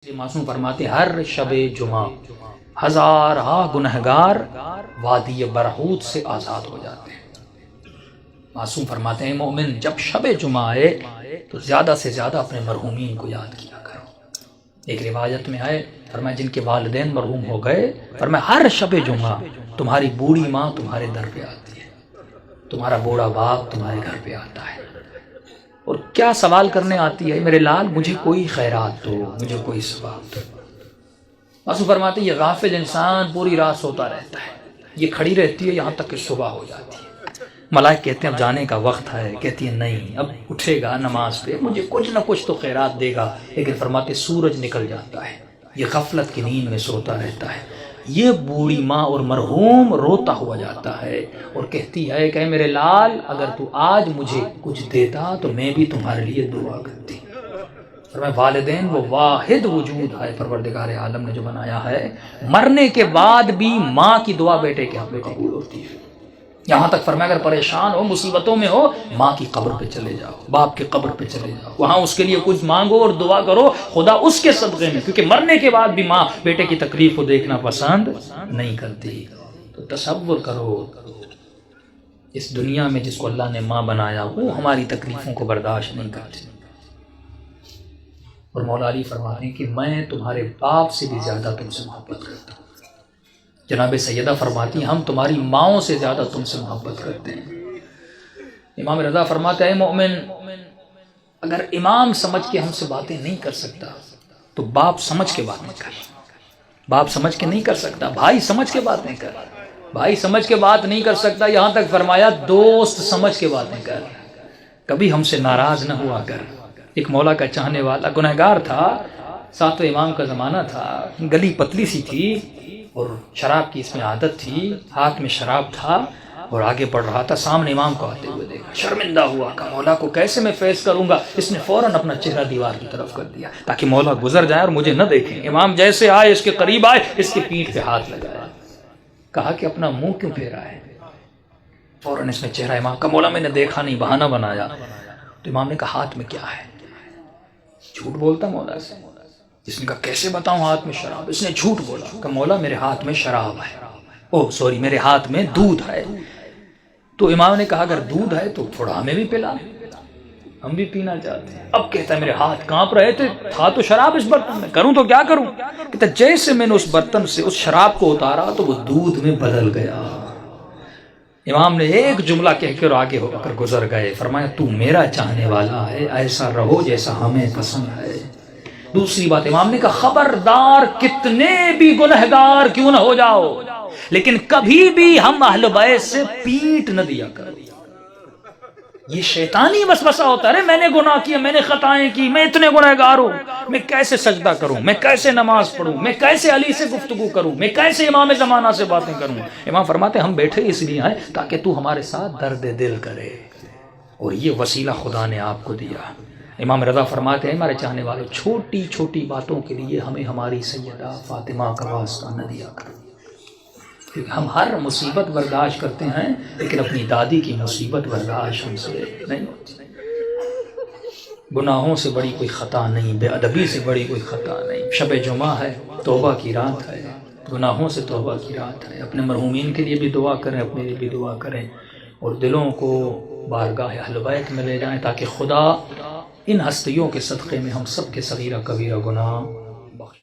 معصوم فرماتے ہر شب جمعہ ہزارہ گنہگار وادی برہوت سے آزاد ہو جاتے ہیں۔ معصوم فرماتے ہیں مومن جب شب جمعہ آئے تو زیادہ سے زیادہ اپنے مرحومین کو یاد کیا کرو۔ ایک روایت میں آئے فرمایا جن کے والدین مرحوم ہو گئے، فرمایا ہر شب جمعہ تمہاری بوڑھی ماں تمہارے در پہ آتی ہے، تمہارا بوڑھا باپ تمہارے گھر پہ آتا ہے اور کیا سوال کرنے آتی ہے، میرے لال مجھے کوئی خیرات دو، مجھے کوئی ثواب دو۔ معصوم فرماتے ہیں یہ غافل انسان پوری رات سوتا رہتا ہے، یہ کھڑی رہتی ہے یہاں تک کہ صبح ہو جاتی ہے۔ ملائک کہتے ہیں اب جانے کا وقت ہے، کہتی ہے نہیں اب اٹھے گا نماز پہ، مجھے کچھ نہ کچھ تو خیرات دے گا، لیکن فرماتے سورج نکل جاتا ہے، یہ غفلت کی نیند میں سوتا رہتا ہے۔ یہ بوڑھی ماں اور مرحوم روتا ہوا جاتا ہے اور کہتی ہے کہ میرے لال اگر تو آج مجھے کچھ دیتا تو میں بھی تمہارے لیے دعا کرتی۔ فرمایا والدین وہ واحد وجود ہے پروردگار عالم نے جو بنایا ہے، مرنے کے بعد بھی ماں کی دعا بیٹے کے حق میں قبول ہوتی ہے۔ یہاں تک فرمایا اگر پریشان ہو مصیبتوں میں ہو ماں کی قبر پہ چلے جاؤ، باپ کی قبر پہ چلے جاؤ، وہاں اس کے لیے کچھ مانگو اور دعا کرو، خدا اس کے صدقے میں، کیونکہ مرنے کے بعد بھی ماں بیٹے کی تکلیف کو دیکھنا پسند نہیں کرتی۔ تو تصور کرو اس دنیا میں جس کو اللہ نے ماں بنایا وہ ہماری تکلیفوں کو برداشت نہیں کرتی، اور مولا علی فرماتے ہیں کہ میں تمہارے باپ سے بھی زیادہ تم سے محبت کرتا ہوں۔ جناب سیدہ فرماتی ہیں ہم تمہاری ماؤں سے زیادہ تم سے محبت کرتے ہیں۔ امام رضا فرماتے ہیں مومن اگر امام سمجھ کے ہم سے باتیں نہیں کر سکتا تو باپ سمجھ کے باتیں کر، باپ سمجھ کے نہیں کر سکتا، بھائی سمجھ کے باتیں کر، بھائی سمجھ کے بات نہیں کر سکتا، یہاں تک فرمایا دوست سمجھ کے باتیں کر، کبھی ہم سے ناراض نہ ہوا کر۔ ایک مولا کا چاہنے والا گنہگار تھا، ساتویں امام کا زمانہ تھا، گلی پتلی سی تھی اور شراب کی اس میں عادت تھی، ہاتھ میں شراب تھا اور آگے بڑھ رہا تھا، سامنے امام کو آتے ہوئے دیکھا، شرمندہ ہوا کہ مولا کو کیسے میں فیس کروں گا، اس نے فوراً اپنا چہرہ دیوار کی طرف کر دیا تاکہ مولا گزر جائے اور مجھے نہ دیکھیں۔ امام جیسے آئے اس کے قریب آئے، اس کی پیٹھ پہ ہاتھ لگایا، کہا کہ اپنا منہ کیوں پھیرا ہے؟ فوراً اس نے چہرہ امام کا مولا میں نے دیکھا نہیں، بہانہ بنایا۔ تو امام نے کہا ہاتھ میں کیا ہے؟ جھوٹ بولتا مولا سے؟ اس نے کہا کیسے بتاؤں ہاتھ میں شراب؟ اس نے جھوٹ بولا کہ مولا میرے ہاتھ میں شراب ہے، میرے ہاتھ میں دودھ ہے۔ تو امام نے کہا اگر دودھ ہے تو تھوڑا ہمیں بھی پلا، ہم بھی پینا چاہتے ہیں۔ اب کہتا ہے میرے ہاتھ کانپ رہے تھے، تھا تو شراب اس برتن میں، کروں تو کیا کروں؟ کہتا جیسے میں نے اس برتن سے اس شراب کو اتارا تو وہ دودھ میں بدل گیا۔ امام نے ایک جملہ کہہ کے اور آگے ہو کر گزر گئے، فرمایا تو میرا چاہنے والا ہے، ایسا رہو جیسا ہمیں پسند ہے۔ دوسری بات امام نے کہا خبردار کتنے بھی گنہگار کیوں نہ ہو جاؤ لیکن کبھی بھی ہم اہل بیت سے پیٹ نہ دیا کرو۔ یہ شیطانی وسوسہ ہوتا ہے، میں نے گناہ کیا، میں نے خطائیں کی، میں اتنے گنہگار ہوں، میں کیسے سجدہ کروں، میں کیسے نماز پڑھوں، میں کیسے علی سے گفتگو کروں، میں کیسے امام زمانہ سے باتیں کروں۔ امام فرماتے ہم بیٹھے اس لیے ہیں تاکہ تو ہمارے ساتھ درد دل کرے، اور یہ وسیلہ خدا نے آپ کو دیا۔ امام رضا فرماتے ہیں ہمارے چاہنے والوں چھوٹی چھوٹی باتوں کے لیے ہمیں ہماری سیدہ فاطمہ کا واسطہ نہ دیا کرو، کیونکہ ہم ہر مصیبت برداشت کرتے ہیں لیکن اپنی دادی کی مصیبت برداشت ہم سے نہیں ہوتی۔ گناہوں سے بڑی کوئی خطا نہیں، بے ادبی سے بڑی کوئی خطا نہیں۔ شب جمعہ ہے، توبہ کی رات ہے، گناہوں سے توبہ کی رات ہے۔ اپنے مرحومین کے لیے بھی دعا کریں، اپنے لیے بھی دعا کریں، اور دلوں کو بارگاہ اہل بیت میں لے جائیں تاکہ خدا ان ہستیوں کے صدقے میں ہم سب کے صغیرہ کبیرہ گناہ